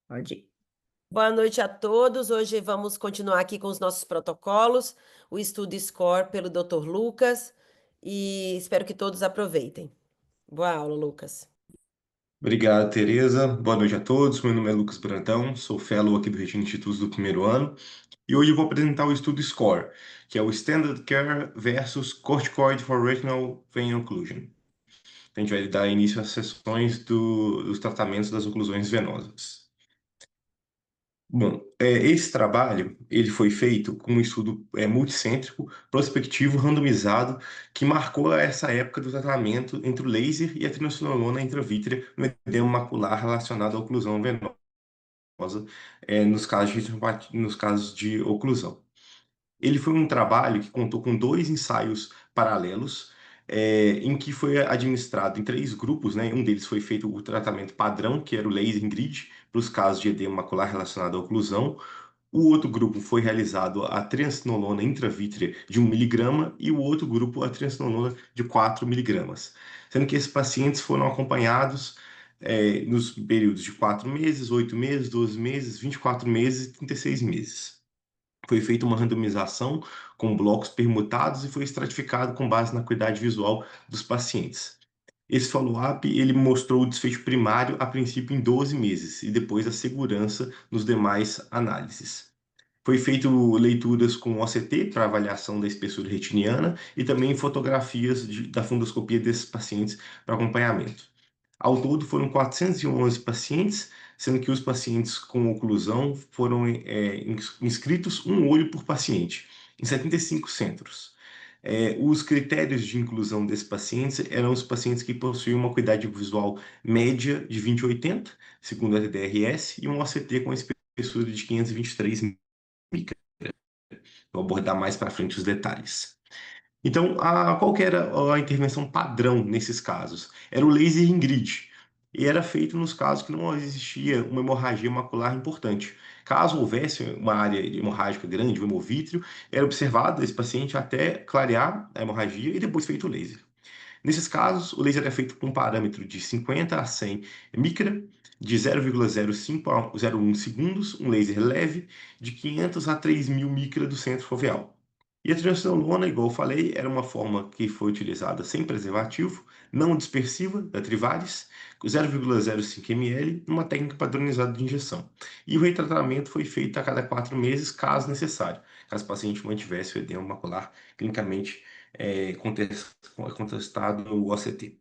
Pode ir. Boa noite a todos. Hoje vamos continuar aqui com os nossos protocolos, o estudo SCORE pelo Dr. Lucas, e espero que todos aproveitem. Boa aula, Lucas. Obrigado, Tereza. Boa noite a todos. Meu nome é Lucas Brandão, sou fellow aqui do Regina Institutos do primeiro ano. E hoje eu vou apresentar o estudo SCORE, que é o Standard Care versus Corticoid for Retinal Vein Occlusion. A gente vai dar início às sessões dos tratamentos das oclusões venosas. Bom, esse trabalho ele foi feito com um estudo multicêntrico, prospectivo, randomizado, que marcou essa época do tratamento entre o laser e a triamcinolona intravítrea no edema macular relacionado à oclusão venosa, nos casos de oclusão. Ele foi um trabalho que contou com dois ensaios paralelos, em que foi administrado em três grupos, né? Um deles foi feito o tratamento padrão, que era o laser em grid, para os casos de edema macular relacionado à oclusão. O outro grupo foi realizado a triamcinolona intravítrea de 1 mg e o outro grupo a triamcinolona de 4 mg, sendo que esses pacientes foram acompanhados nos períodos de 4 meses, 8 meses, 12 meses, 24 meses e 36 meses. Foi feita uma randomização com blocos permutados e foi estratificado com base na acuidade visual dos pacientes. Esse follow-up ele mostrou o desfecho primário a princípio em 12 meses e depois a segurança nos demais análises. Foi feito leituras com OCT para avaliação da espessura retiniana e também fotografias da fundoscopia desses pacientes para acompanhamento. Ao todo foram 411 pacientes, sendo que os pacientes com oclusão foram inscritos um olho por paciente, em 75 centros. Os critérios de inclusão desses pacientes eram os pacientes que possuíam uma acuidade visual média de 20/80, segundo a TDRS, e um OCT com espessura de 523 micras. Vou abordar mais para frente os detalhes. Então, qual que era a intervenção padrão nesses casos? Era o laser em grid. E era feito nos casos que não existia uma hemorragia macular importante. Caso houvesse uma área hemorrágica grande, um hemovítrio, era observado esse paciente até clarear a hemorragia e depois feito o laser. Nesses casos, o laser é feito com um parâmetro de 50 a 100 micra, de 0,05 a 0,1 segundos, um laser leve, de 500 a 3.000 micra do centro foveal. E a triamcinolona, igual eu falei, era uma forma que foi utilizada sem preservativo, não dispersiva, da Trivales, 0,05 ml, numa técnica padronizada de injeção. E o retratamento foi feito a cada 4 meses, caso necessário, caso o paciente mantivesse o edema macular clinicamente contestado no OCT.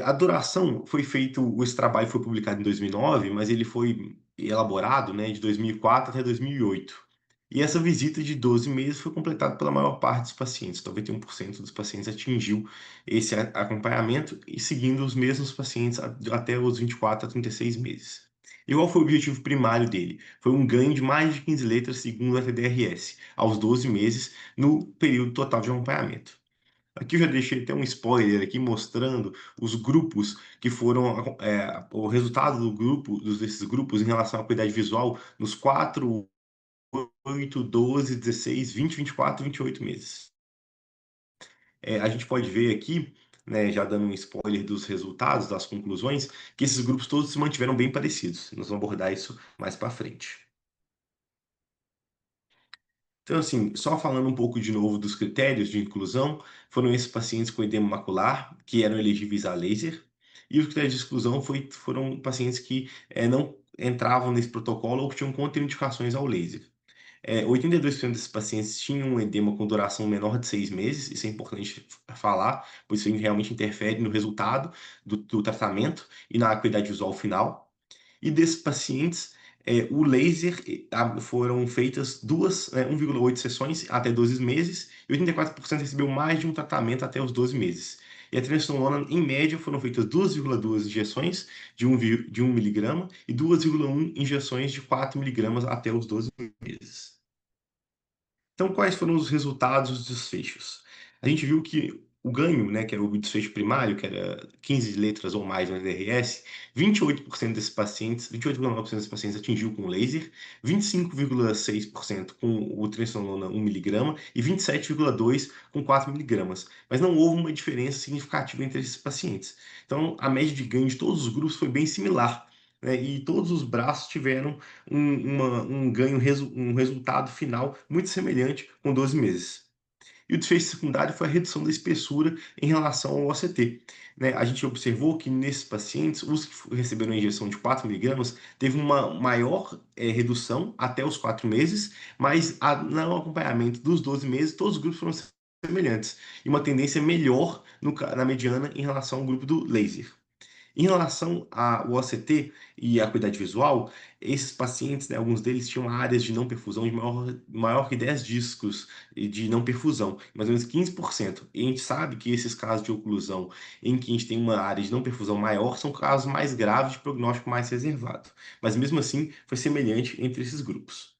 A duração foi feito, esse trabalho foi publicado em 2009, mas ele foi elaborado, né, de 2004 até 2008. E essa visita de 12 meses foi completada pela maior parte dos pacientes, 91% dos pacientes atingiu esse acompanhamento e seguindo os mesmos pacientes até os 24 a 36 meses. E qual foi o objetivo primário dele? Foi um ganho de mais de 15 letras segundo a TDRS, aos 12 meses, no período total de acompanhamento. Aqui eu já deixei até um spoiler aqui mostrando os grupos que foram, o resultado desses grupos em relação à qualidade visual nos 4, 8, 12, 16, 20, 24 e 28 meses. A gente pode ver aqui, né, já dando um spoiler dos resultados, das conclusões, que esses grupos todos se mantiveram bem parecidos. Nós vamos abordar isso mais para frente. Então, assim, só falando um pouco de novo dos critérios de inclusão, foram esses pacientes com edema macular, que eram elegíveis a laser, e os critérios de exclusão foram pacientes que não entravam nesse protocolo ou que tinham contraindicações ao laser. 82% desses pacientes tinham um edema com duração menor de 6 meses, isso é importante falar, pois isso realmente interfere no resultado do tratamento e na acuidade visual final. E desses pacientes, o laser foram feitas 1,8 sessões até 12 meses, e 84% recebeu mais de um tratamento até os 12 meses. E a triamcinolona, em média, foram feitas 2,2 injeções de 1 miligrama e 2,1 injeções de 4 miligramas até os 12 meses. Então, quais foram os resultados dos desfechos? A gente viu que o ganho, né, que era o desfecho primário, que era 15 letras ou mais no DRS, 28% desses pacientes, 28,9% desses pacientes atingiu com laser, 25,6% com o triamcinolona 1 miligrama e 27,2% com 4 miligramas. Mas não houve uma diferença significativa entre esses pacientes. Então, a média de ganho de todos os grupos foi bem similar, né, e todos os braços tiveram um ganho, um resultado final muito semelhante com 12 meses. E o desfecho secundário foi a redução da espessura em relação ao OCT. Né? A gente observou que nesses pacientes, os que receberam a injeção de 4 miligramas, teve uma maior redução até os 4 meses, mas no acompanhamento dos 12 meses, todos os grupos foram semelhantes, e uma tendência melhor na mediana em relação ao grupo do laser. Em relação ao OCT e à acuidade visual, esses pacientes, né, alguns deles tinham áreas de não perfusão de maior que 10 discos de não perfusão, mais ou menos 15%. E a gente sabe que esses casos de oclusão em que a gente tem uma área de não perfusão maior são casos mais graves de prognóstico mais reservado. Mas mesmo assim, foi semelhante entre esses grupos.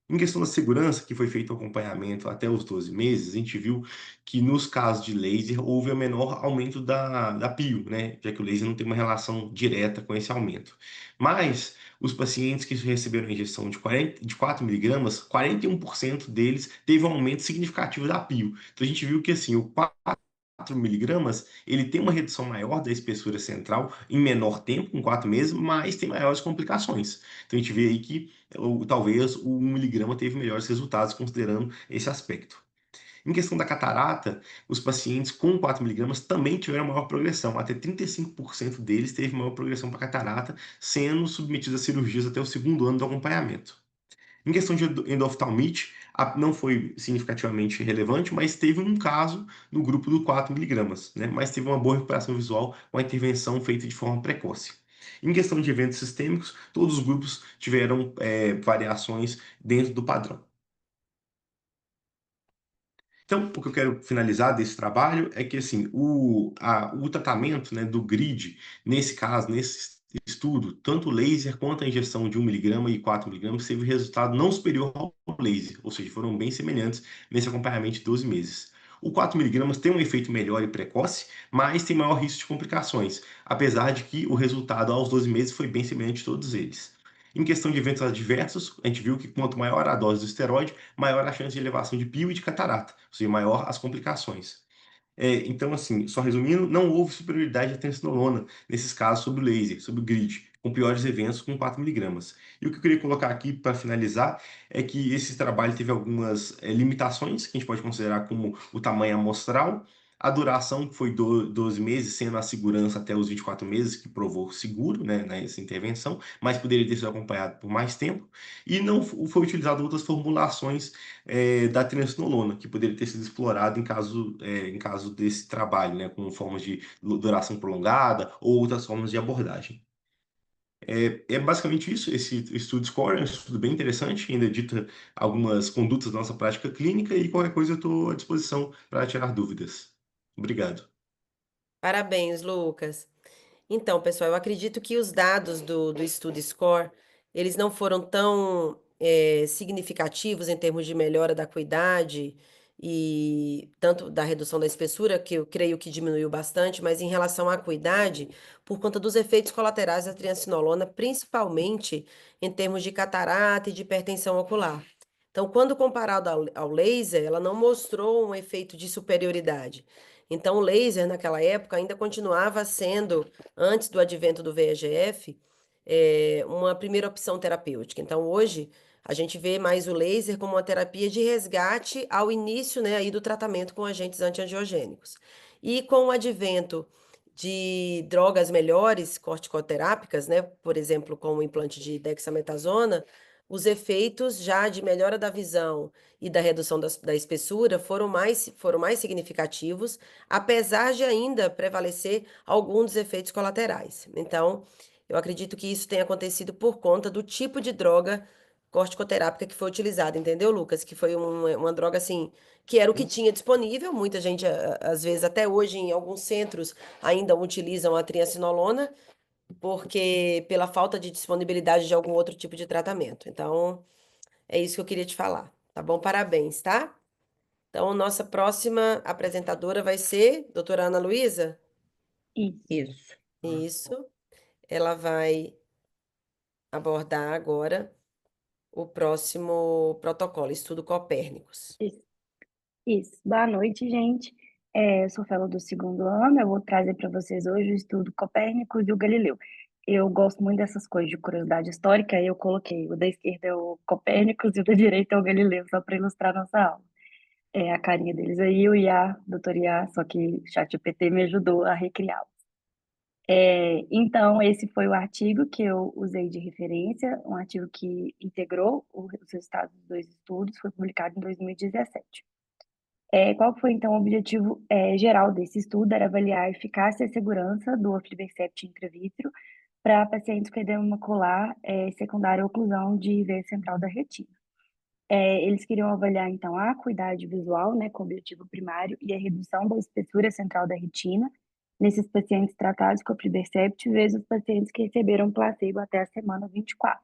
Em questão da segurança, que foi feito o acompanhamento até os 12 meses, a gente viu que nos casos de laser houve o menor aumento da PIO, né? Já que o laser não tem uma relação direta com esse aumento. Mas os pacientes que receberam a injeção de 4 miligramas, 41% deles teve um aumento significativo da PIO. Então a gente viu que assim, o 4 miligramas, ele tem uma redução maior da espessura central em menor tempo, com 4 meses, mas tem maiores complicações. Então a gente vê aí que talvez o 1 miligrama teve melhores resultados considerando esse aspecto. Em questão da catarata, os pacientes com 4 miligramas também tiveram maior progressão. Até 35% deles teve maior progressão para catarata, sendo submetidos a cirurgias até o segundo ano do acompanhamento. Em questão de endoftalmite, não foi significativamente relevante, mas teve um caso no grupo do 4 miligramas, né? Mas teve uma boa recuperação visual com a intervenção feita de forma precoce. Em questão de eventos sistêmicos, todos os grupos tiveram variações dentro do padrão. Então, o que eu quero finalizar desse trabalho é que assim, o tratamento, né, do grid, nesse caso, nesse estudo, tanto o laser quanto a injeção de 1 miligrama e 4 miligramas teve resultado não superior ao laser, ou seja, foram bem semelhantes nesse acompanhamento de 12 meses. O 4 miligramas tem um efeito melhor e precoce, mas tem maior risco de complicações, apesar de que o resultado aos 12 meses foi bem semelhante de todos eles. Em questão de eventos adversos, a gente viu que quanto maior a dose do esteroide, maior a chance de elevação de pio e de catarata, ou seja, maior as complicações. Então, assim, só resumindo, não houve superioridade da triamcinolona nesses casos sobre o laser, sobre o grid, com piores eventos com 4 miligramas. E o que eu queria colocar aqui para finalizar é que esse trabalho teve algumas limitações, que a gente pode considerar como o tamanho amostral, a duração, que foi 12 meses, sendo a segurança até os 24 meses, que provou seguro, né, nessa intervenção, mas poderia ter sido acompanhado por mais tempo, e não foi utilizado outras formulações da triamcinolona, que poderia ter sido explorado em caso desse trabalho, né, com formas de duração prolongada ou outras formas de abordagem. É basicamente isso, esse estudo SCORE é um estudo bem interessante, ainda dita algumas condutas da nossa prática clínica e qualquer coisa eu estou à disposição para tirar dúvidas. Obrigado. Parabéns, Lucas. Então, pessoal, eu acredito que os dados do estudo SCORE, eles não foram tão significativos em termos de melhora da acuidade e tanto da redução da espessura, que eu creio que diminuiu bastante, mas em relação à acuidade, por conta dos efeitos colaterais da triancinolona, principalmente em termos de catarata e de hipertensão ocular. Então, quando comparado ao laser, ela não mostrou um efeito de superioridade. Então, o laser, naquela época, ainda continuava sendo, antes do advento do VEGF, uma primeira opção terapêutica. Então, hoje, a gente vê mais o laser como uma terapia de resgate ao início, né, aí do tratamento com agentes antiangiogênicos. E com o advento de drogas melhores, corticoterápicas, né, por exemplo, com o implante de dexametasona, os efeitos já de melhora da visão e da redução da espessura foram mais significativos, apesar de ainda prevalecer alguns dos efeitos colaterais. Então, eu acredito que isso tenha acontecido por conta do tipo de droga corticoterápica que foi utilizada, entendeu, Lucas? Que foi uma droga assim, que era o que tinha disponível. Muita gente, às vezes, até hoje, em alguns centros, ainda utilizam a triacinolona, porque pela falta de disponibilidade de algum outro tipo de tratamento. Então, é isso que eu queria te falar, tá bom? Parabéns, tá? Então, nossa próxima apresentadora vai ser doutora Ana Luísa? Isso. Isso. Ela vai abordar agora o próximo protocolo, Estudo Copérnicos. Isso. Isso. Boa noite, gente. Eu sou fellow do segundo ano. Eu vou trazer para vocês hoje o estudo Copérnicos e o Galileu. Eu gosto muito dessas coisas de curiosidade histórica, aí eu coloquei o da esquerda é o Copérnicos e o da direita é o Galileu, só para ilustrar nossa aula. É a carinha deles aí, o IA, doutor IA, só que o ChatGPT me ajudou a recriá-lo. Então, esse foi o artigo que eu usei de referência, um artigo que integrou os resultados dos dois estudos, foi publicado em 2017. Qual foi, então, o objetivo geral desse estudo? Era avaliar a eficácia e a segurança do aflibercept intravítrea para pacientes com edema macular secundário à oclusão de veia central da retina. Eles queriam avaliar, então, a acuidade visual, né, com objetivo primário, e a redução da espessura central da retina nesses pacientes tratados com aflibercept vezes os pacientes que receberam placebo até a semana 24.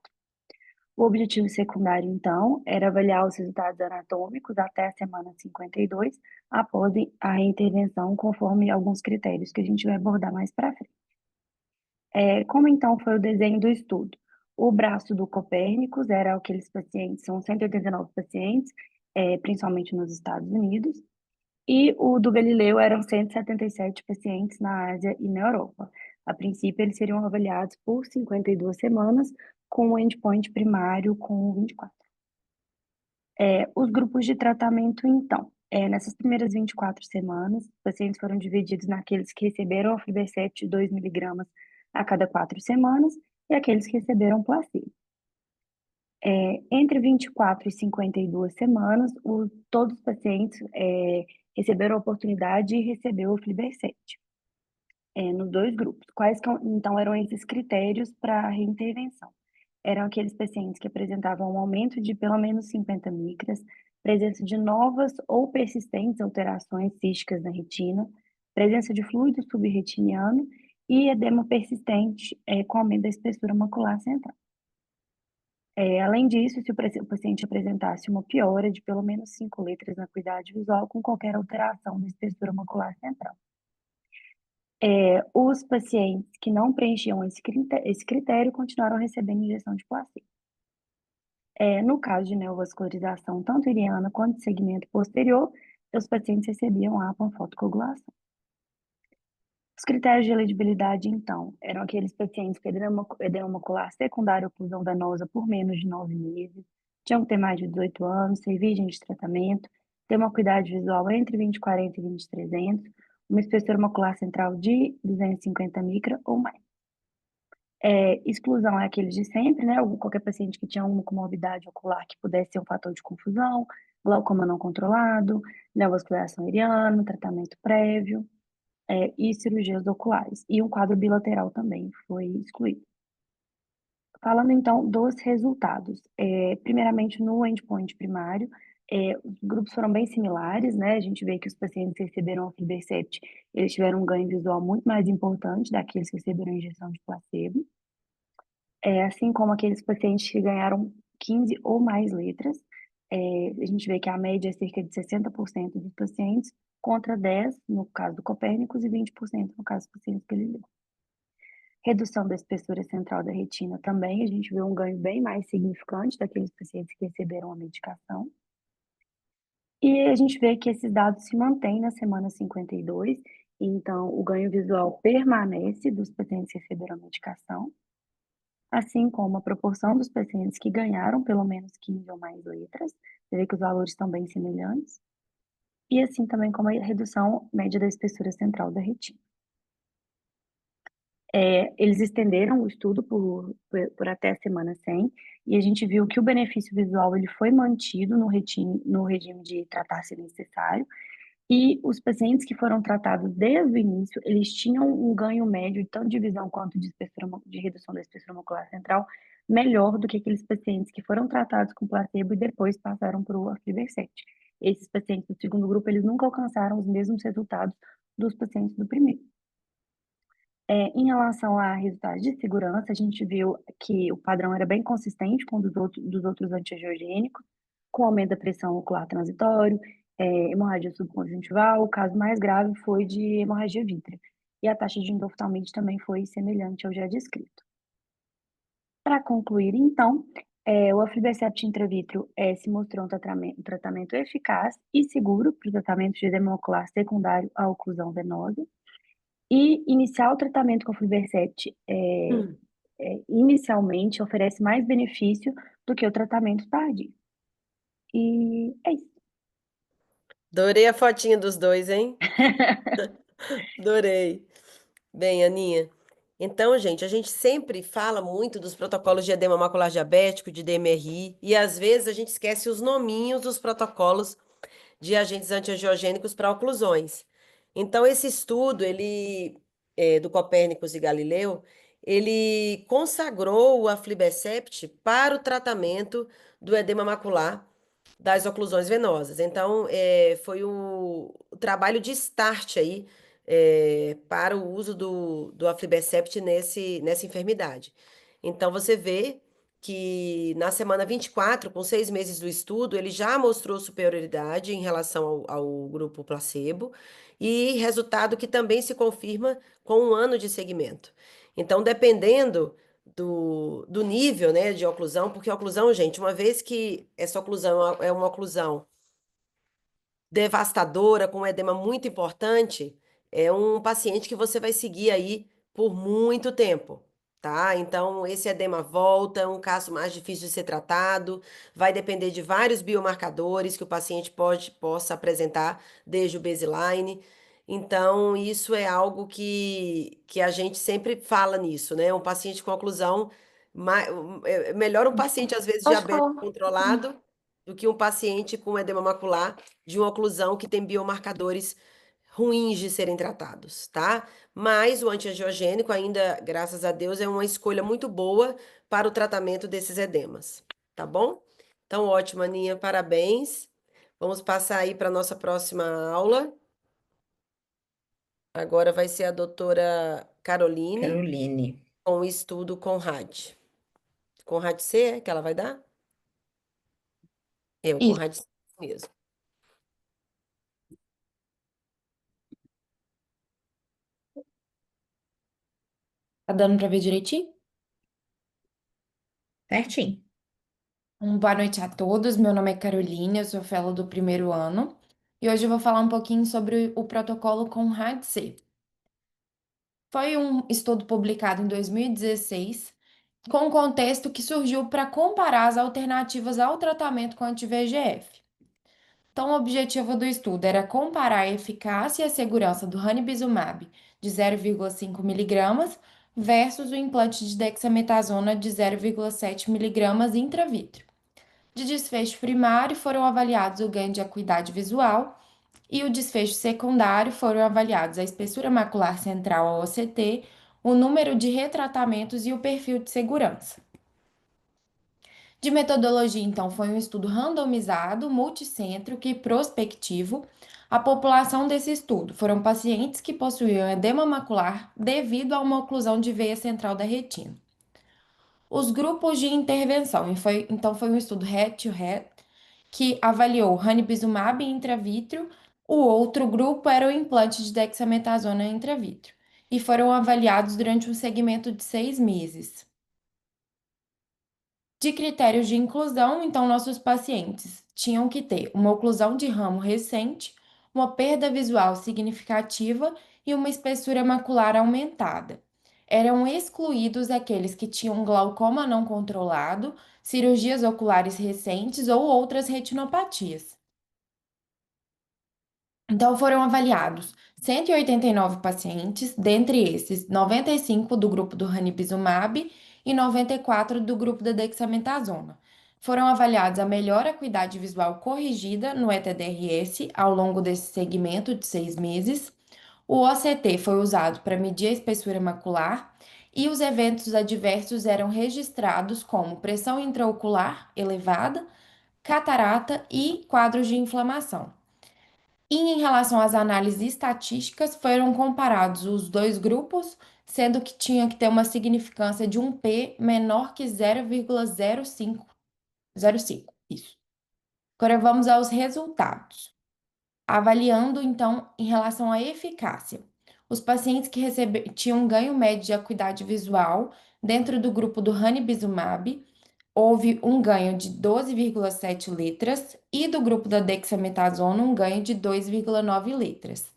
O objetivo secundário, então, era avaliar os resultados anatômicos até a semana 52, após a reintervenção, conforme alguns critérios que a gente vai abordar mais para frente. Como então foi o desenho do estudo? O braço do Copérnicos era aqueles pacientes, são 189 pacientes, principalmente nos Estados Unidos, e o do Galileu eram 177 pacientes na Ásia e na Europa. A princípio, eles seriam avaliados por 52 semanas, com o endpoint primário com 24. Os grupos de tratamento, então, nessas primeiras 24 semanas, os pacientes foram divididos naqueles que receberam aflibercept de 2 miligramas a cada 4 semanas e aqueles que receberam placebo. Entre 24 e 52 semanas, todos os pacientes receberam a oportunidade de receber o aflibercept, nos dois grupos. Quais, então, eram esses critérios para a reintervenção? Eram aqueles pacientes que apresentavam um aumento de pelo menos 50 micras, presença de novas ou persistentes alterações císticas na retina, presença de fluido subretiniano e edema persistente com aumento da espessura macular central. Além disso, se o paciente apresentasse uma piora de pelo menos 5 letras na acuidade visual com qualquer alteração da espessura macular central. Os pacientes que não preenchiam esse critério continuaram recebendo injeção de placebo. No caso de neovascularização, tanto iriana quanto de segmento posterior, os pacientes recebiam a panfotocoagulação. Os critérios de elegibilidade, então, eram aqueles pacientes com edema macular secundário à oclusão venosa por menos de 9 meses, tinham que ter mais de 18 anos, ser virgem de tratamento, ter uma acuidade visual entre 20/40 e 20/300, uma espessura macular central de 250 micra ou mais. Exclusão é aqueles de sempre, né? Qualquer paciente que tinha uma comorbidade ocular que pudesse ser um fator de confusão, glaucoma não controlado, neovascularização iriana, tratamento prévio, e cirurgias oculares. E um quadro bilateral também foi excluído. Falando então dos resultados. Primeiramente, no endpoint primário, os grupos foram bem similares, né? A gente vê que os pacientes que receberam aflibercept, eles tiveram um ganho visual muito mais importante daqueles que receberam injeção de placebo. Assim como aqueles pacientes que ganharam 15 ou mais letras, a gente vê que a média é cerca de 60% dos pacientes, contra 10% no caso do Copérnicos e 20% no caso dos pacientes Galileu. Redução da espessura central da retina também, a gente vê um ganho bem mais significante daqueles pacientes que receberam a medicação. E a gente vê que esses dados se mantêm na semana 52, então o ganho visual permanece dos pacientes que receberam a medicação, assim como a proporção dos pacientes que ganharam pelo menos 15 ou mais letras, você vê que os valores estão bem semelhantes, e assim também como a redução média da espessura central da retina. Eles estenderam o estudo por até a semana 100, e a gente viu que o benefício visual ele foi mantido no regime de tratar-se necessário, e os pacientes que foram tratados desde o início, eles tinham um ganho médio, tanto de visão quanto de redução da espessura macular central, melhor do que aqueles pacientes que foram tratados com placebo e depois passaram para o aflibercept. Esses pacientes do segundo grupo, eles nunca alcançaram os mesmos resultados dos pacientes do primeiro. Em relação a resultados de segurança, a gente viu que o padrão era bem consistente com o dos outros antiangiogênicos, com aumento da pressão ocular transitório, hemorragia subconjuntival. O caso mais grave foi de hemorragia vítrea. E a taxa de endoftalmite também foi semelhante ao já descrito. Para concluir, então, o aflibercept intravítrio se mostrou um tratamento eficaz e seguro para o tratamento de edema ocular secundário à oclusão venosa. E iniciar o tratamento com aflibercept inicialmente oferece mais benefício do que o tratamento tardio. E é isso. Adorei a fotinha dos dois, hein? Adorei. Bem, Aninha. Então, gente, a gente sempre fala muito dos protocolos de edema macular diabético, de DMRI, e às vezes a gente esquece os nominhos dos protocolos de agentes antiangiogênicos para oclusões. Então, esse estudo, do Copérnicos e Galileu, ele consagrou o aflibercept para o tratamento do edema macular das oclusões venosas. Então, foi o trabalho de start aí, para o uso do aflibercept nessa enfermidade. Então, você vê que na semana 24, com 6 meses do estudo, ele já mostrou superioridade em relação ao grupo placebo, e resultado que também se confirma com 1 ano de seguimento. Então, dependendo do nível, né, de oclusão, porque a oclusão, gente, uma vez que essa oclusão é uma oclusão devastadora, com um edema muito importante, é um paciente que você vai seguir aí por muito tempo, tá? Então, esse edema volta, é um caso mais difícil de ser tratado, vai depender de vários biomarcadores que o paciente possa apresentar, desde o baseline. Então, isso é algo que a gente sempre fala nisso, né? Um paciente com oclusão, é melhor um paciente, às vezes, Posso diabético falar? controlado do que um paciente com edema macular de uma oclusão que tem biomarcadores ruins de serem tratados, tá? Mas o antiangiogênico ainda, graças a Deus, é uma escolha muito boa para o tratamento desses edemas, tá bom? Então, ótimo, Aninha, parabéns. Vamos passar aí para a nossa próxima aula. Agora vai ser a doutora Caroline, Caroline. com o estudo Conrad. Conrad C, é que ela vai dar? É, o Isso. Conrad C mesmo. Tá dando pra ver direitinho? Certinho. Boa noite a todos. Meu nome é Caroline, eu sou fellow do primeiro ano. E hoje eu vou falar um pouquinho sobre o protocolo CONRAD-C. Foi um estudo publicado em 2016, com um contexto que surgiu para comparar as alternativas ao tratamento com anti-VEGF. Então, o objetivo do estudo era comparar a eficácia e a segurança do ranibizumab de 0,5 miligramas versus o implante de dexametasona de 0,7 miligramas intravítrea. De desfecho primário, foram avaliados o ganho de acuidade visual, e o desfecho secundário foram avaliados a espessura macular central, a OCT, o número de retratamentos e o perfil de segurança. De metodologia, então, foi um estudo randomizado, multicêntrico e prospectivo. A população desse estudo foram pacientes que possuíam edema macular devido a uma oclusão de veia central da retina. Os grupos de intervenção, então foi um estudo head-to-head, que avaliou ranibizumab intravítrio. O outro grupo era o implante de dexametasona intravítrio, e foram avaliados durante um segmento de 6 meses. De critérios de inclusão, então, nossos pacientes tinham que ter uma oclusão de ramo recente, uma perda visual significativa e uma espessura macular aumentada. Eram excluídos aqueles que tinham glaucoma não controlado, cirurgias oculares recentes ou outras retinopatias. Então, foram avaliados 189 pacientes, dentre esses, 95 do grupo do ranibizumab e 94 do grupo da dexametasona. Foram avaliados a melhor acuidade visual corrigida no ETDRS ao longo desse segmento de 6 meses. O OCT foi usado para medir a espessura macular e os eventos adversos eram registrados como pressão intraocular elevada, catarata e quadros de inflamação. E em relação às análises estatísticas, foram comparados os dois grupos, sendo que tinha que ter uma significância de um P menor que 0,05. Isso. Agora vamos aos resultados. avaliando então em relação à eficácia. Os pacientes que tinham um ganho médio de acuidade visual dentro do grupo do ranibizumab, houve um ganho de 12,7 letras e do grupo da dexametasona um ganho de 2,9 letras.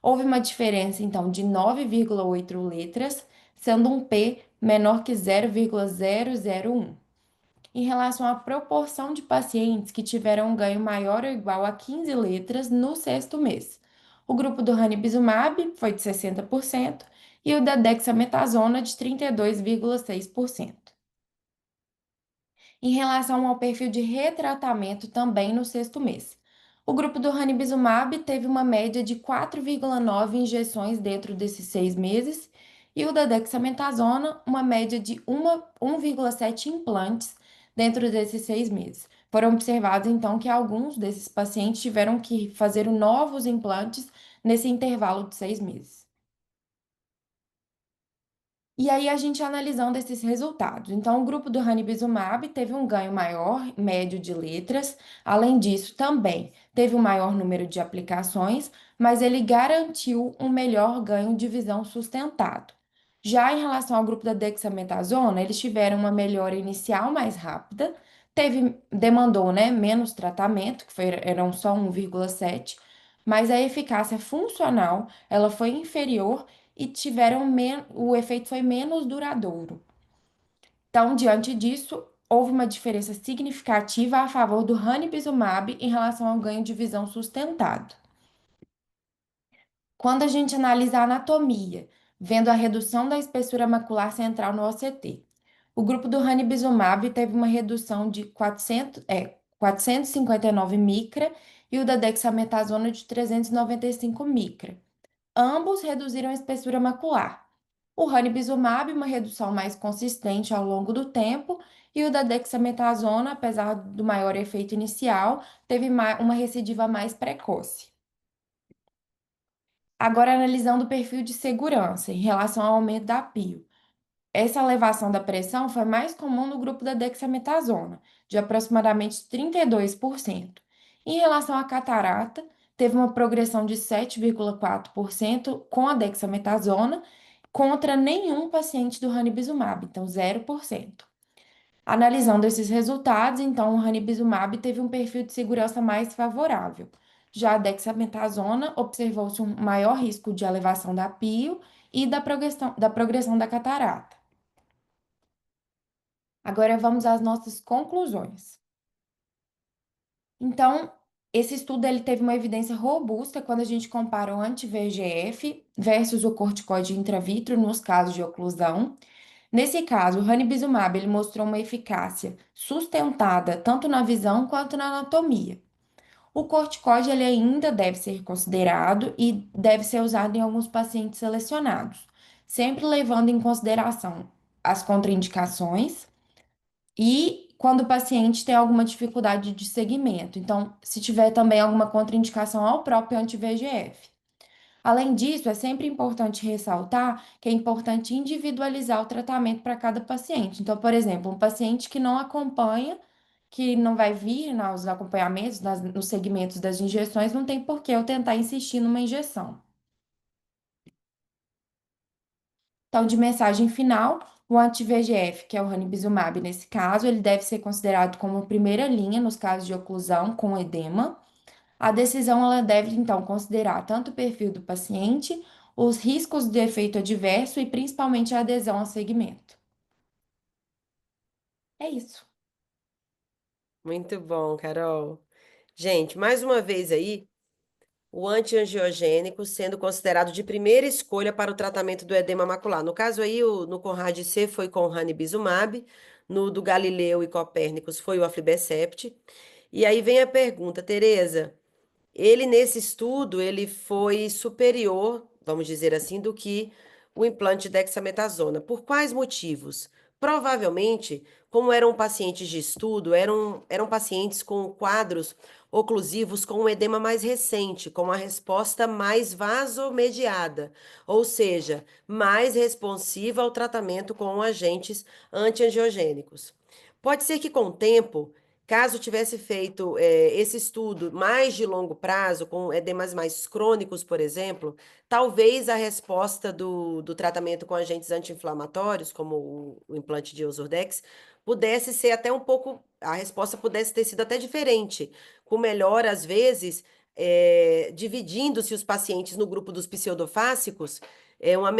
Houve uma diferença então de 9,8 letras, sendo um P menor que 0,001. Em relação à proporção de pacientes que tiveram um ganho maior ou igual a 15 letras no sexto mês. O grupo do ranibizumab foi de 60% e o da dexametasona de 32,6%. Em relação ao perfil de retratamento também no sexto mês. O grupo do ranibizumab teve uma média de 4,9 injeções dentro desses 6 meses e o da dexametasona uma média de 1,7 implantes dentro desses 6 meses. Foram observados, então, que alguns desses pacientes tiveram que fazer novos implantes nesse intervalo de 6 meses. E aí, a gente analisando esses resultados. Então, o grupo do ranibizumab teve um ganho maior, médio de letras. Além disso, também teve um maior número de aplicações, mas ele garantiu um melhor ganho de visão sustentado. Já em relação ao grupo da dexametasona, eles tiveram uma melhora inicial mais rápida, demandou, né, menos tratamento, eram só 1,7, mas a eficácia funcional, ela foi inferior e o efeito foi menos duradouro. Então, diante disso, houve uma diferença significativa a favor do ranibizumab em relação ao ganho de visão sustentado. Quando a gente analisa a anatomia, vendo a redução da espessura macular central no OCT, o grupo do ranibizumab teve uma redução de 459 micra e o da dexametasona de 395 micra. Ambos reduziram a espessura macular. O ranibizumab, uma redução mais consistente ao longo do tempo, e o da dexametasona, apesar do maior efeito inicial, teve uma recidiva mais precoce. Agora, analisando o perfil de segurança em relação ao aumento da PIO. Essa elevação da pressão foi mais comum no grupo da dexametasona, de aproximadamente 32%. Em relação à catarata, teve uma progressão de 7,4% com a dexametasona, contra nenhum paciente do ranibizumab, então 0%. Analisando esses resultados, então, o ranibizumab teve um perfil de segurança mais favorável. Já a dexametasona observou-se um maior risco de elevação da PIO e da progressão da catarata. Agora vamos às nossas conclusões. Então, esse estudo ele teve uma evidência robusta quando a gente compara o anti-VEGF versus o corticoide intravítreo nos casos de oclusão. Nesse caso, o ranibizumab ele mostrou uma eficácia sustentada tanto na visão quanto na anatomia. O corticoide ele ainda deve ser considerado e deve ser usado em alguns pacientes selecionados, sempre levando em consideração as contraindicações e quando o paciente tem alguma dificuldade de segmento. Então, se tiver também alguma contraindicação ao próprio anti-VEGF. Além disso, é sempre importante ressaltar que é importante individualizar o tratamento para cada paciente. Então, por exemplo, um paciente que não acompanha, que não vai vir nos acompanhamentos, nos segmentos das injeções, não tem por que eu tentar insistir numa injeção. Então, de mensagem final, o anti-VEGF, que é o ranibizumab nesse caso, ele deve ser considerado como primeira linha nos casos de oclusão com edema. A decisão ela deve, então, considerar tanto o perfil do paciente, os riscos de efeito adverso e principalmente a adesão ao segmento. É isso. Muito bom, Carol. Gente, mais uma vez aí, o antiangiogênico sendo considerado de primeira escolha para o tratamento do edema macular. No caso aí, no Conrad C foi com o ranibizumab, no do Galileu e Copérnicos foi o aflibercept. E aí vem a pergunta, Tereza, ele nesse estudo, ele foi superior, vamos dizer assim, do que o implante dexametasona. Por quais motivos? Provavelmente, como eram pacientes de estudo, eram pacientes com quadros oclusivos com um edema mais recente, com uma resposta mais vasomediada, ou seja, mais responsiva ao tratamento com agentes antiangiogênicos. Pode ser que com o tempo caso tivesse feito esse estudo mais de longo prazo, com edemas mais crônicos, por exemplo, talvez a resposta do tratamento com agentes anti-inflamatórios, como o implante de Ozurdex, pudesse ser até um pouco, a resposta pudesse ter sido até diferente, com melhor, às vezes, dividindo-se os pacientes no grupo dos pseudofácicos,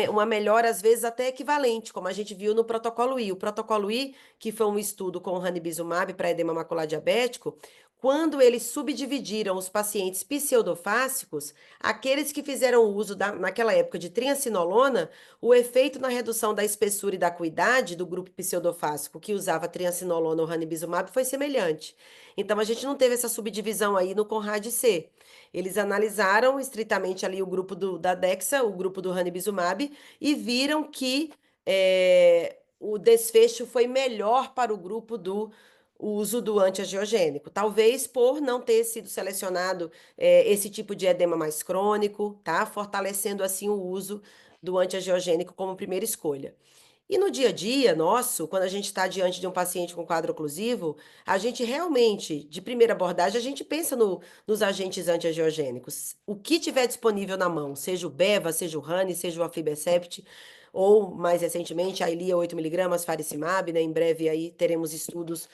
uma melhora, às vezes, até equivalente, como a gente viu no protocolo I. O protocolo I, que foi um estudo com ranibizumab para edema macular diabético, quando eles subdividiram os pacientes pseudofácicos, aqueles que fizeram uso, naquela época, de triancinolona, o efeito na redução da espessura e da acuidade do grupo pseudofácico que usava triancinolona ou ranibizumab foi semelhante. Então, a gente não teve essa subdivisão aí no CONRAD-C. Eles analisaram estritamente ali o grupo da Dexa, o grupo do ranibizumab, e viram que o desfecho foi melhor para o grupo do uso do antiangiogênico. Talvez por não ter sido selecionado esse tipo de edema mais crônico, tá? Fortalecendo assim o uso do antiangiogênico como primeira escolha. E no dia a dia nosso, quando a gente está diante de um paciente com quadro oclusivo, a gente realmente, de primeira abordagem, a gente pensa nos agentes antiangiogênicos. O que tiver disponível na mão, seja o Beva, seja o Rani, seja o aflibercept, ou mais recentemente a Elia 8 mg, faricimab, né? Em breve aí teremos estudos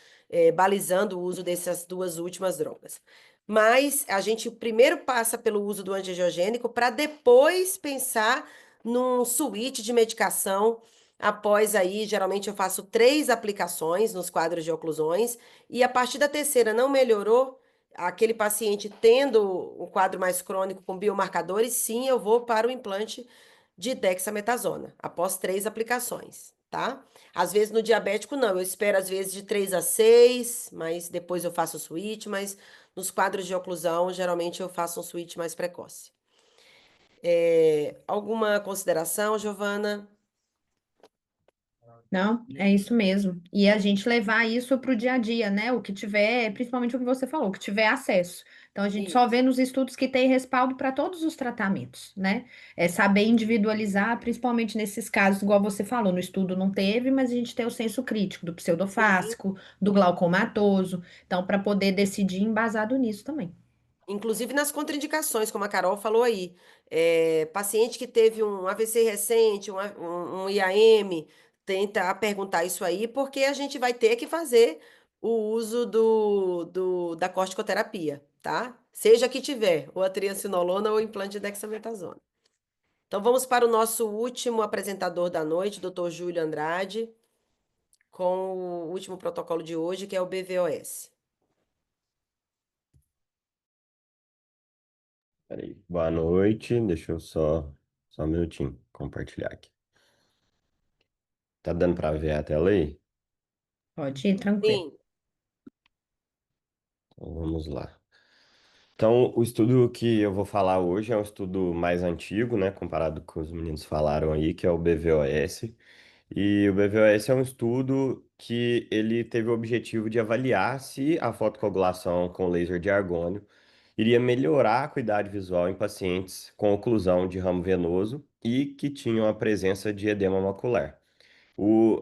balizando o uso dessas duas últimas drogas. Mas a gente primeiro passa pelo uso do antiangiogênico para depois pensar num switch de medicação. Após aí, geralmente eu faço 3 aplicações nos quadros de oclusões, e a partir da terceira não melhorou, aquele paciente tendo um quadro mais crônico com biomarcadores, sim, eu vou para o implante de dexametasona, após 3 aplicações, tá? Às vezes no diabético não, eu espero às vezes de 3 a 6, mas depois eu faço o switch, mas nos quadros de oclusão, geralmente eu faço um switch mais precoce. Alguma consideração, Giovana? Não, é isso mesmo. E a gente levar isso para o dia a dia, né? O que tiver, principalmente o que você falou, o que tiver acesso. Então a gente só Isso. vê nos estudos que tem respaldo para todos os tratamentos, né? É saber individualizar, principalmente nesses casos, igual você falou, no estudo não teve, mas a gente tem o senso crítico do Sim. pseudofásico, do glaucomatoso. Então, para poder decidir embasado nisso também. Inclusive nas contraindicações, como a Carol falou aí. Paciente que teve um AVC recente, um IAM, tenta perguntar isso aí, porque a gente vai ter que fazer o uso da corticoterapia, tá? Seja que tiver, ou a triancinolona ou o implante de dexametasona. Então vamos para o nosso último apresentador da noite, Dr. Júlio Andrade, com o último protocolo de hoje, que é o BVOS. Peraí. Boa noite, deixa eu só um minutinho compartilhar aqui. Tá dando pra ver a tela aí? Pode ir, tranquilo. Sim, Então vamos lá. Então, o estudo que eu vou falar hoje é um estudo mais antigo, né, comparado com os meninos falaram aí, que é o BVOS. E o BVOS é um estudo que ele teve o objetivo de avaliar se a fotocoagulação com laser de argônio iria melhorar a acuidade visual em pacientes com oclusão de ramo venoso e que tinham a presença de edema macular.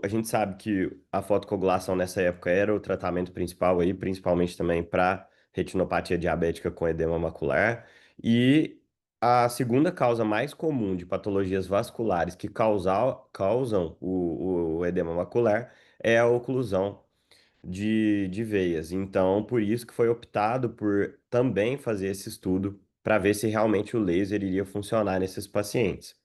A gente sabe que a fotocoagulação nessa época era o tratamento principal aí, principalmente também para retinopatia diabética com edema macular. E a segunda causa mais comum de patologias vasculares que causam o edema macular é a oclusão de veias. Então, por isso que foi optado por também fazer esse estudo para ver se realmente o laser iria funcionar nesses pacientes.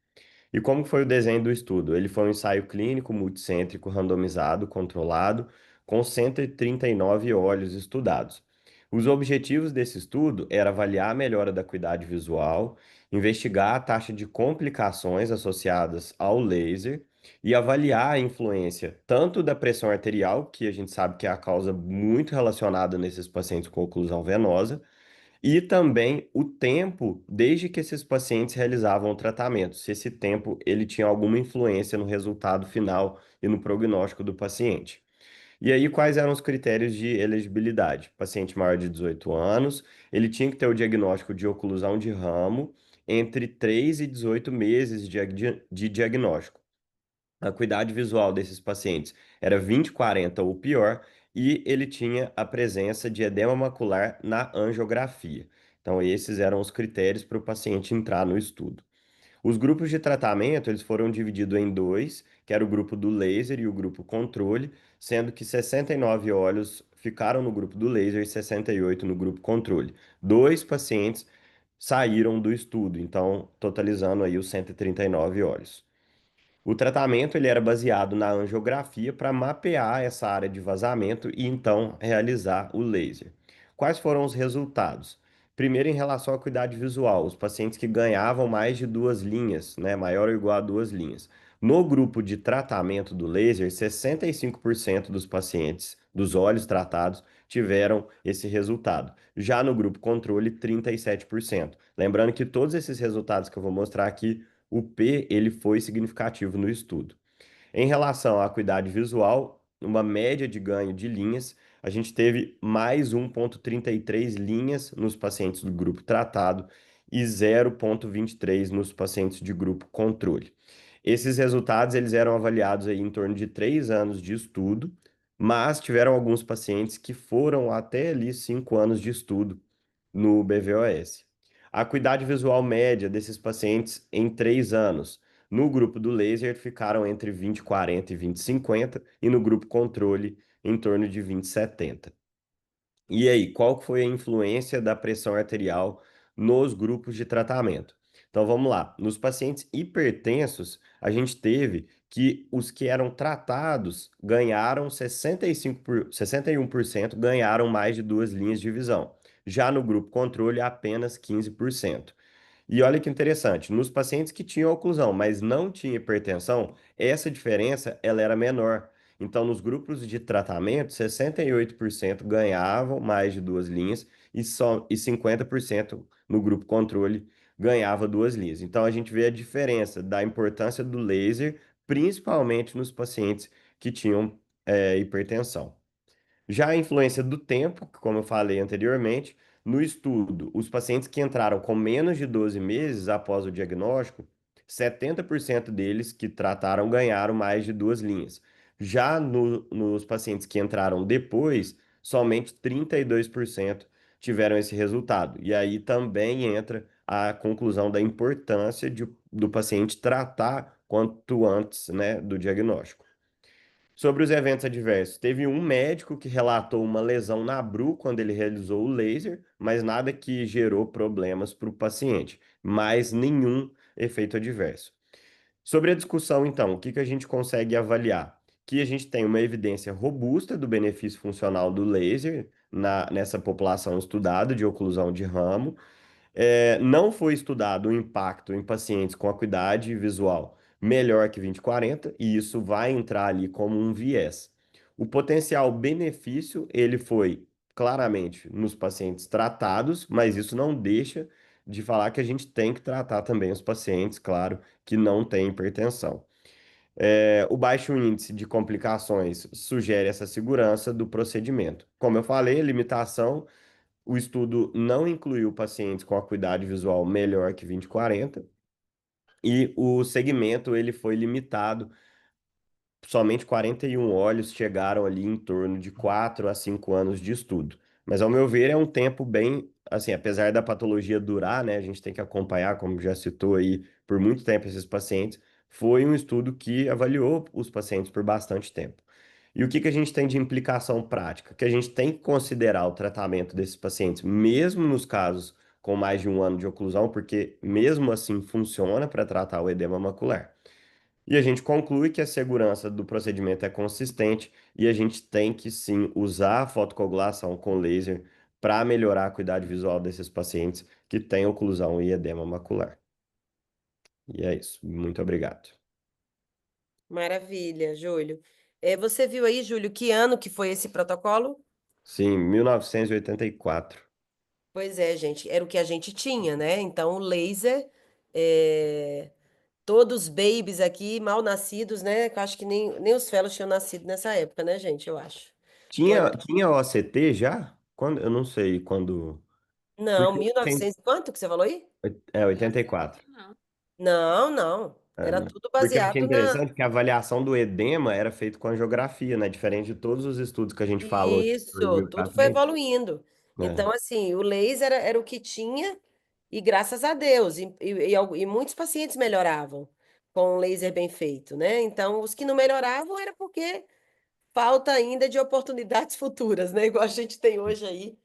E como foi o desenho do estudo? Ele foi um ensaio clínico multicêntrico randomizado, controlado, com 139 olhos estudados. Os objetivos desse estudo era avaliar a melhora da acuidade visual, investigar a taxa de complicações associadas ao laser e avaliar a influência tanto da pressão arterial, que a gente sabe que é a causa muito relacionada nesses pacientes com oclusão venosa, e também o tempo desde que esses pacientes realizavam o tratamento, se esse tempo ele tinha alguma influência no resultado final e no prognóstico do paciente. E aí, quais eram os critérios de elegibilidade? Paciente maior de 18 anos, ele tinha que ter o diagnóstico de oclusão de ramo entre 3 e 18 meses de diagnóstico. A acuidade visual desses pacientes era 20/40 ou pior, e ele tinha a presença de edema macular na angiografia. Então, esses eram os critérios para o paciente entrar no estudo. Os grupos de tratamento, eles foram divididos em dois, que era o grupo do laser e o grupo controle, sendo que 69 olhos ficaram no grupo do laser e 68 no grupo controle. Dois pacientes saíram do estudo, então totalizando aí os 139 olhos. O tratamento ele era baseado na angiografia para mapear essa área de vazamento e então realizar o laser. Quais foram os resultados? Primeiro, em relação à acuidade visual, os pacientes que ganhavam mais de 2 linhas, né, maior ou igual a 2 linhas. No grupo de tratamento do laser, 65% dos pacientes dos olhos tratados tiveram esse resultado. Já no grupo controle, 37%. Lembrando que todos esses resultados que eu vou mostrar aqui o P ele foi significativo no estudo. Em relação à acuidade visual, uma média de ganho de linhas, a gente teve mais 1,33 linhas nos pacientes do grupo tratado e 0,23 nos pacientes de grupo controle. Esses resultados eles eram avaliados aí em torno de 3 anos de estudo, mas tiveram alguns pacientes que foram até ali 5 anos de estudo no BVOS. A acuidade visual média desses pacientes em 3 anos. No grupo do laser ficaram entre 20/40 e 20/50 e no grupo controle em torno de 20/70. E aí, qual foi a influência da pressão arterial nos grupos de tratamento? Então vamos lá. Nos pacientes hipertensos, a gente teve que os que eram tratados ganharam 61% ganharam mais de 2 linhas de visão. Já no grupo controle, apenas 15%. E olha que interessante, nos pacientes que tinham oclusão, mas não tinham hipertensão, essa diferença ela era menor. Então, nos grupos de tratamento, 68% ganhavam mais de 2 linhas e 50% no grupo controle ganhava 2 linhas. Então, a gente vê a diferença da importância do laser, principalmente nos pacientes que tinham hipertensão. Já a influência do tempo, como eu falei anteriormente, no estudo, os pacientes que entraram com menos de 12 meses após o diagnóstico, 70% deles que trataram ganharam mais de 2 linhas. Já nos pacientes que entraram depois, somente 32% tiveram esse resultado. E aí também entra a conclusão da importância do paciente tratar quanto antes, né, do diagnóstico. Sobre os eventos adversos, teve um médico que relatou uma lesão na bru quando ele realizou o laser, mas nada que gerou problemas para o paciente, mas nenhum efeito adverso. Sobre a discussão, então, o que que a gente consegue avaliar? Que a gente tem uma evidência robusta do benefício funcional do laser nessa população estudada de oclusão de ramo, não foi estudado o impacto em pacientes com acuidade visual melhor que 20/40, e isso vai entrar ali como um viés. O potencial benefício, ele foi claramente nos pacientes tratados, mas isso não deixa de falar que a gente tem que tratar também os pacientes, claro, que não têm hipertensão. O baixo índice de complicações sugere essa segurança do procedimento. Como eu falei, limitação o estudo não incluiu pacientes com acuidade visual melhor que 20/40 e o segmento ele foi limitado. Somente 41 olhos chegaram ali em torno de 4 a 5 anos de estudo. Mas, ao meu ver, é um tempo bem, assim, apesar da patologia durar, né, a gente tem que acompanhar, como já citou aí, por muito tempo esses pacientes, foi um estudo que avaliou os pacientes por bastante tempo. E o que que a gente tem de implicação prática? Que a gente tem que considerar o tratamento desses pacientes, mesmo nos casos com mais de um ano de oclusão, porque mesmo assim funciona para tratar o edema macular. E a gente conclui que a segurança do procedimento é consistente e a gente tem que sim usar a fotocoagulação com laser para melhorar a acuidade visual desses pacientes que têm oclusão e edema macular. E é isso. Muito obrigado. Maravilha, Júlio. Você viu aí, Júlio, que ano que foi esse protocolo? Sim, 1984. Pois é, gente, era o que a gente tinha, né? Então, o laser, é, todos babies aqui, mal nascidos, né? Que eu acho que nem os fellows tinham nascido nessa época, né, gente? Eu acho. Tinha OCT já? Quando? Eu não sei quando. Não, Porque 1900, quanto que você falou aí? 84. Não, não. Era tudo Porque eu achei baseado na. interessante que a avaliação do edema era feita com a geografia, né? Diferente de todos os estudos que a gente falou de Isso, review pra tudo foi frente. evoluindo. É. Então, assim, o laser era o que tinha, e graças a Deus, e muitos pacientes melhoravam com o laser bem feito, né? Então, os que não melhoravam era porque falta ainda de oportunidades futuras, né? Igual a gente tem hoje aí,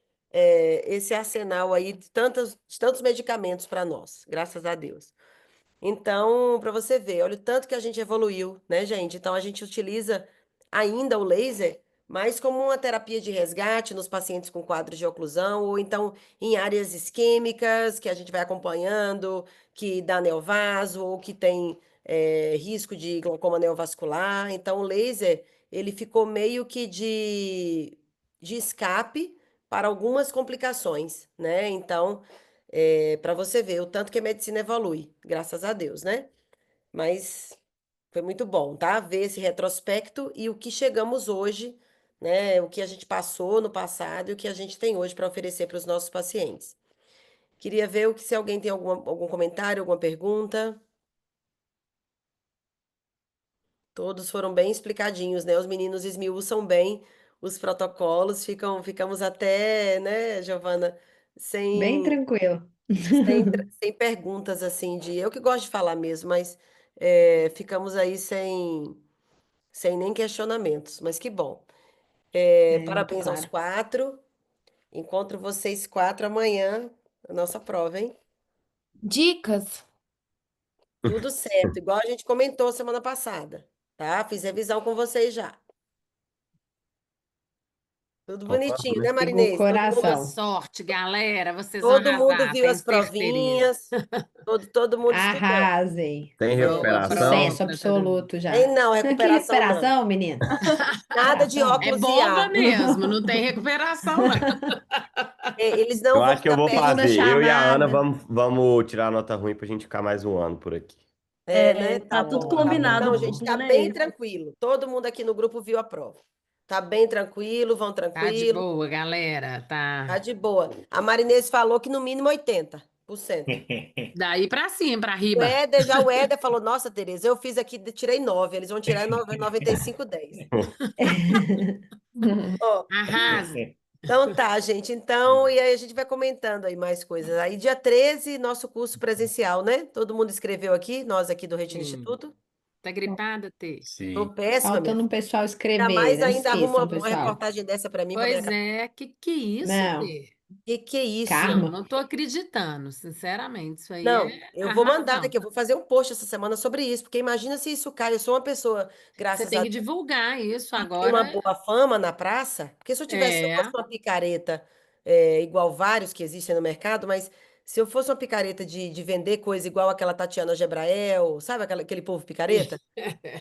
esse arsenal aí de tantos medicamentos para nós, graças a Deus. Então, para você ver, olha o tanto que a gente evoluiu, né, gente? Então, a gente utiliza ainda o laser mais como uma terapia de resgate nos pacientes com quadros de oclusão, ou então em áreas isquêmicas que a gente vai acompanhando, que dá neovaso, ou que tem risco de glaucoma neovascular. Então, o laser, ele ficou meio que de escape para algumas complicações, né? Então, para você ver o tanto que a medicina evolui, graças a Deus, né? Mas foi muito bom, tá? Ver esse retrospecto e o que chegamos hoje, né? O que a gente passou no passado e o que a gente tem hoje para oferecer para os nossos pacientes. Queria ver se alguém tem algum comentário, alguma pergunta. Todos foram bem explicadinhos, né? Os meninos esmiuçam bem os protocolos, ficamos até, né, Giovana, Bem sem tranquilo. sem perguntas assim de eu que gosto de falar mesmo, mas ficamos aí sem nem questionamentos, mas que bom. É, muito Parabéns aos claro. 4. Encontro vocês 4 amanhã na nossa prova, hein? Dicas? Tudo certo, igual a gente comentou semana passada, tá? Fiz revisão com vocês já. Tudo Então tá bonitinho, bom. né, Siga o Marinês? Boa coração. sorte, galera. Vocês vão Todo mundo arrasar, viu tenho as certeza. provinhas, todo mundo estudando. Arrasem. Tem Boa recuperação? Sucesso prova para todo mundo. absoluto Tem já. não, Que recuperação não. recuperação, menino? Nada de Recuperação? É óculos bomba IA. mesmo, não tem recuperação, não. Eles Eu não vão acho que eu ficar vou perto. Segunda fazer. Eu e a Ana chamada. vamos tirar nota ruim pra gente ficar mais um ano por aqui. Né? Tá Tá tudo bom, tá bom. combinado, Não, o gente, tá plano é bem esse. tranquilo. Todo mundo aqui no grupo viu a prova. Tá bem tranquilo, vão Tá de tranquilo, boa, galera. tá Tá de boa. A Marinês falou que no mínimo 80%. daí pra cima, pra O riba. Éder, já o Éder falou, nossa, Tereza, eu fiz aqui, tirei 9, eles vão tirar 95,10. Ó, Arrase. então tá, gente. Então, e aí a gente vai comentando aí mais coisas. Aí, dia 13 nosso curso presencial, né? Todo mundo escreveu aqui, nós aqui do Retiro Sim. Instituto. Tá gripada, Tê? Tô Sim. péssima, minha Faltando um filha. pessoal Ainda escrever. mais Não ainda arruma esqueçam, uma pessoal. reportagem dessa pra mim, pra minha Pois cabeça. é, que isso, Não. Tê? Que é isso? Não, Karma. não tô acreditando, sinceramente. Isso aí Não, é eu vou mandar arrasão. daqui, eu vou fazer um post essa semana sobre isso, porque imagina se isso cai. Eu sou uma pessoa, Você graças tem a que Deus, divulgar isso que tem uma agora. boa fama na praça, porque se eu fosse É. uma picareta, igual vários que existem no mercado, mas se eu fosse uma picareta de vender coisa igual aquela Tatiana Gebrael, sabe aquele povo picareta?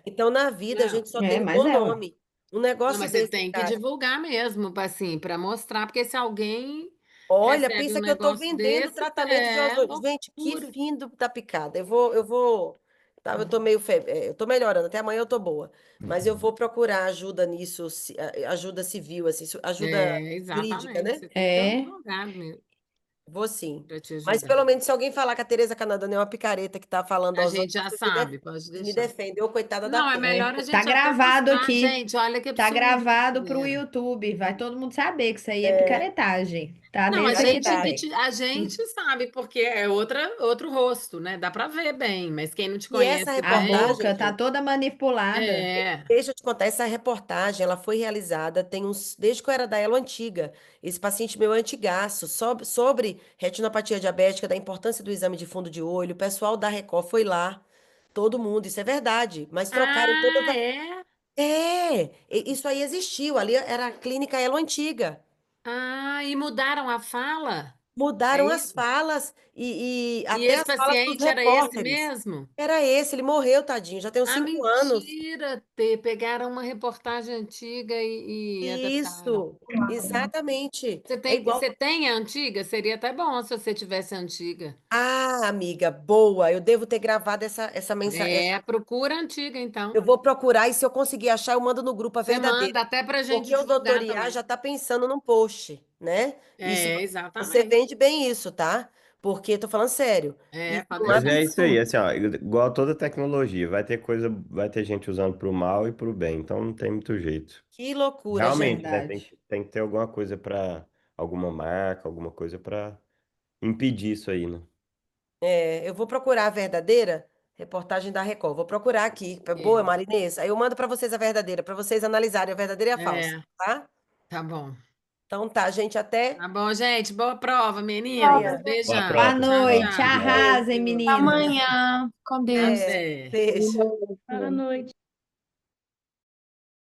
Então, na vida, a Não, gente só É, tem um mas bom é, ué. nome. Um não, negócio mas você desse, tem que cara. divulgar mesmo, assim, para mostrar, porque se alguém Olha, recebe um pensa que eu estou negócio vendendo desse, tratamento de é ozônio. Gente, que loucura. fim da picada. Tá, eu tô meio eu tô melhorando, até amanhã eu tô boa. Mas eu vou procurar ajuda nisso, ajuda civil, assim, ajuda É, jurídica, exatamente. né? Você tem que ter um É. advogado mesmo Vou sim. para te Mas ajudar. pelo menos se alguém falar que a Tereza Canadana é uma picareta que tá falando A ozônio, gente já vocês me, sabe, pode vocês me deixar. defendem. Ô, coitada da Não, é Tereza. melhor a Tá gente até gravado mostrar, aqui. gente, olha que Tá absurdo que gravado pro fizeram. YouTube. Vai todo mundo saber que isso aí é picaretagem. Tá Não, a dentro aqui gente, também. a gente sabe, porque é outro rosto, né? Dá para ver bem, mas quem não te E essa conhece A bem, reportagem, boca tá gente, toda manipulada. é. deixa eu te contar, essa reportagem, ela foi realizada desde que eu era da Elo Antiga. Esse paciente meu é antigaço, sobre retinopatia diabética, da importância do exame de fundo de olho. O pessoal da Record foi lá, todo mundo, isso é verdade. Mas trocaram todas Ah, é? isso aí existiu, ali era a clínica Elo Antiga. Ah, e mudaram a fala? É Mudaram as isso? falas e E até esse as falas dos paciente era esse repórteres. mesmo? Era esse, ele morreu, tadinho, já tem uns Ah, 5 anos. mentira, Tê. Pegaram uma reportagem antiga e adaptaram. Isso, exatamente. Você É tem, igual. você tem a antiga? Seria até bom se você tivesse a antiga. Ah, amiga, boa. Eu devo ter gravado essa mensagem. É, procura a antiga, então. Eu vou procurar e se eu conseguir achar, eu mando no grupo a Você verdadeira. manda até pra gente Porque o doutor divulgar Iá também. já está pensando num post, né? Isso, É, você exatamente. vende bem isso, tá? Porque tô falando sério. É, Isso pode é um Mas deixar. é isso aí, absurdo. assim, ó, igual toda tecnologia, vai ter gente usando pro mal e pro bem, então não tem muito jeito. Que loucura, gente. Realmente, né, Verdade. tem que ter alguma coisa alguma marca, alguma coisa para impedir isso aí, né? É, eu vou procurar a verdadeira reportagem da Record. Vou procurar aqui. Boa, É, Marinês. Aí eu mando para vocês a verdadeira, para vocês analisarem a verdadeira e a falsa, é, tá? tá bom. Então tá, gente, até Tá bom, gente. Boa prova, meninas. amanhã. Boa Beijão. Boa prova, Tchau, pessoal. noite, tchau. Obrigado. arrasem, Beijo. Até meninas. amanhã, com Deus. É, Até. beijo. Boa noite.